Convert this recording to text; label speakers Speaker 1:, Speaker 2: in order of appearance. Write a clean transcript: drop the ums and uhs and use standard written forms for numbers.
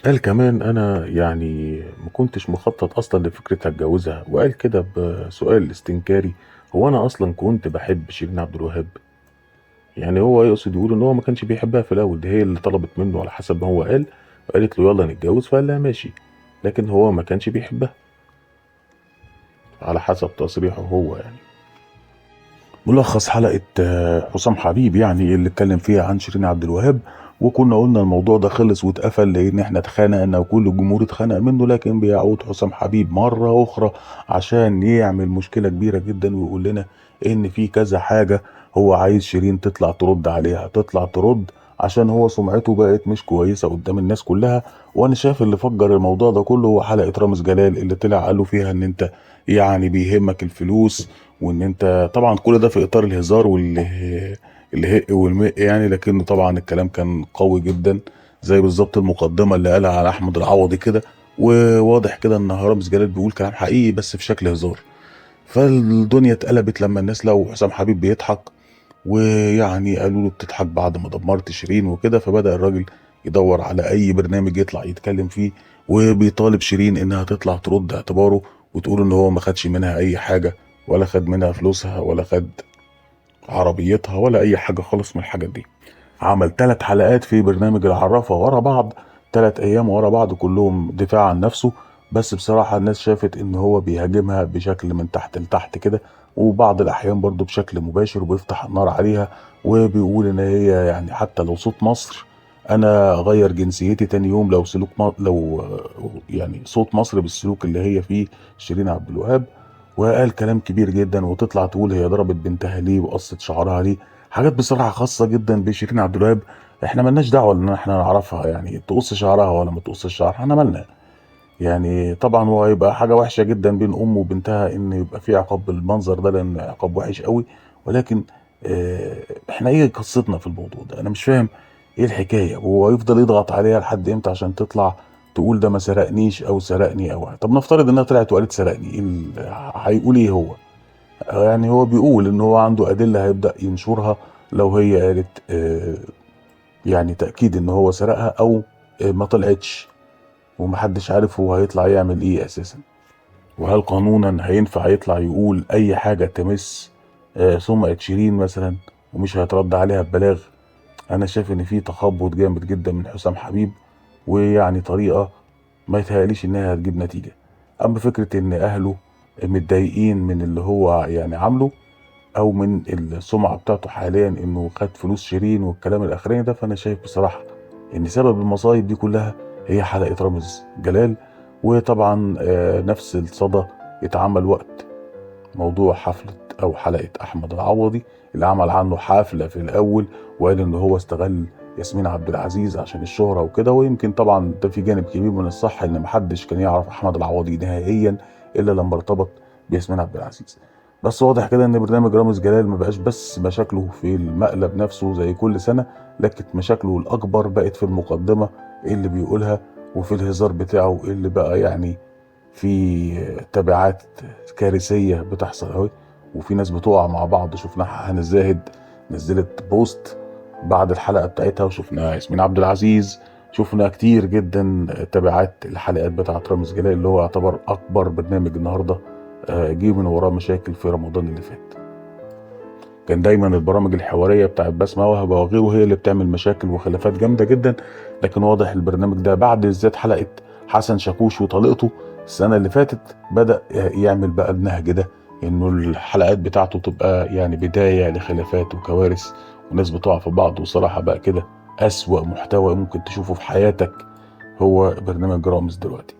Speaker 1: قال كمان أنا يعني ما كنتش مخطط أصلا لفكرة هتجوزها، وقال كده بسؤال استنكاري: هو أنا أصلا كنت بحب شيرين عبد الوهاب؟ يعني هو يقصد يقول إن هو ما كانش بيحبها في الأول، دي هي اللي طلبت منه على حسب ما هو قال، وقالت له يلا نتجوز فقال لها ماشي، لكن هو ما كانش بيحبها على حسب تصريحه هو يعني. ملخص حلقة حسام حبيب يعني اللي اتكلم فيها عن شيرين عبد الوهاب، وكنا قلنا الموضوع ده خلص واتقفل لان احنا اتخانقنا وكل الجمهور اتخانق منه، لكن بيعود حسام حبيب مرة اخرى عشان يعمل مشكلة كبيرة جدا ويقول لنا ان في كذا حاجة هو عايز شيرين تطلع ترد عليها، تطلع ترد عشان هو سمعته بقت مش كويسة قدام الناس كلها. وانا شايف اللي فجر الموضوع ده كله هو حلقة رامز جلال اللي طلع قاله فيها ان انت يعني بيهمك الفلوس، وان انت طبعا كل ده في اطار الهزار والهق والمق يعني، لكنه طبعا الكلام كان قوي جدا زي بالظبط المقدمه اللي قالها على احمد العوضي كده. وواضح كده ان رامز جلال بيقول كلام حقيقي بس في شكل هزار. فالدنيا اتقلبت لما الناس لقوا حسام حبيب بيضحك، ويعني قالوا له بتضحك بعد ما دمرت شيرين وكده، فبدأ الراجل يدور على اي برنامج يطلع يتكلم فيه، وبيطالب شيرين انها تطلع ترد اعتباره وتقول ان هو ما خدش منها اي حاجة، ولا خد منها فلوسها، ولا خد عربيتها، ولا اي حاجة خالص من الحاجات دي. عمل 3 حلقات في برنامج العرافة ورا بعض، 3 ايام ورا بعض كلهم دفاع عن نفسه. بس بصراحة الناس شافت ان هو بيهاجمها بشكل من تحت لتحت كده، وبعض الاحيان برضو بشكل مباشر وبيفتح النار عليها، وبيقول ان هي يعني حتى لو صوت مصر انا غير جنسيتي تاني يوم لو سلوك لو يعني صوت مصر بالسلوك اللي هي فيه شيرين عبد الوهاب. وقال كلام كبير جدا، وتطلع تقول هي ضربت بنتها ليه وقصت شعرها ليه، حاجات بصراحه خاصه جدا بشيرين عبد الوهاب. احنا ملناش دعوه ان احنا نعرفها يعني تقص شعرها ولا ما تقصش شعرها، احنا مالنا. يعني طبعا هو هيبقى حاجه وحشه جدا بين ام وبنتها ان يبقى في عقاب بالمنظر ده، لان عقاب وحش قوي. ولكن احنا ايه قصتنا في الموضوع ده؟ انا مش فاهم ايه الحكايه، وهو يفضل يضغط عليها لحد امتى عشان تطلع تقول ده ما سرقنيش او سرقني؟ او طب نفترض انها طلعت وقالت سرقني، ايه هيقول ايه هو؟ يعني هو بيقول ان هو عنده ادله هيبدا ينشرها لو هي قالت يعني تاكيد ان هو سرقها، او ما طلعتش، ومحدش عارف هو هيطلع يعمل ايه اساسا. وهل قانونا هينفع يطلع يقول اي حاجه تمس سمعه شيرين مثلا ومش هيترد عليها ببلاغ؟ انا شايف ان في تخبط جامد جدا من حسام حبيب، ويعني طريقه ما يتهيأليش انها هتجيب نتيجه. اما فكره ان اهله متضايقين من اللي هو يعني عامله، او من السمعه بتاعته حاليا انه خد فلوس شيرين والكلام الاخراني ده، فانا شايف بصراحه ان سبب المصايب دي كلها هي حلقه رامز جلال. وطبعا نفس الصدى اتعمل وقت موضوع حفله او حلقه احمد العوضي اللي عمل عنه حفله في الاول، وقال ان هو استغل ياسمين عبد العزيز عشان الشهره وكده. ويمكن طبعا ده في جانب كبير من الصح ان محدش كان يعرف احمد العوضي نهائيا الا لما ارتبط بياسمين عبد العزيز. بس واضح كده ان برنامج رامز جلال ما بقاش بس مشاكله في المقلب نفسه زي كل سنه، لكن مشاكله الاكبر بقت في المقدمه اللي بيقولها، وفي الهزار بتاعه اللي بقى يعني في تبعات كارثيه بتحصل اهي. وفي ناس بتقع مع بعض، شفنا هنا الزاهد نزلت بوست بعد الحلقه بتاعتها، وشفنا ياسمين عبد العزيز، شفنا كتير جدا تبعات الحلقات بتاعت رامز جلال اللي هو يعتبر اكبر برنامج النهارده جه من وراه مشاكل في رمضان اللي فات. كان دايما البرامج الحواريه بتاعت بسمه وهبه وغيره هي اللي بتعمل مشاكل وخلافات جامده جدا، لكن واضح البرنامج ده بعد بالذات حلقه حسن شاكوش وطليقته السنه اللي فاتت بدا يعمل بقى النهج ده، انه الحلقات بتاعته تبقى يعني بدايه لخلافات وكوارث وناس بتقع في بعض. وصراحه بقى كده اسوأ محتوى ممكن تشوفه في حياتك هو برنامج رامز دلوقتي.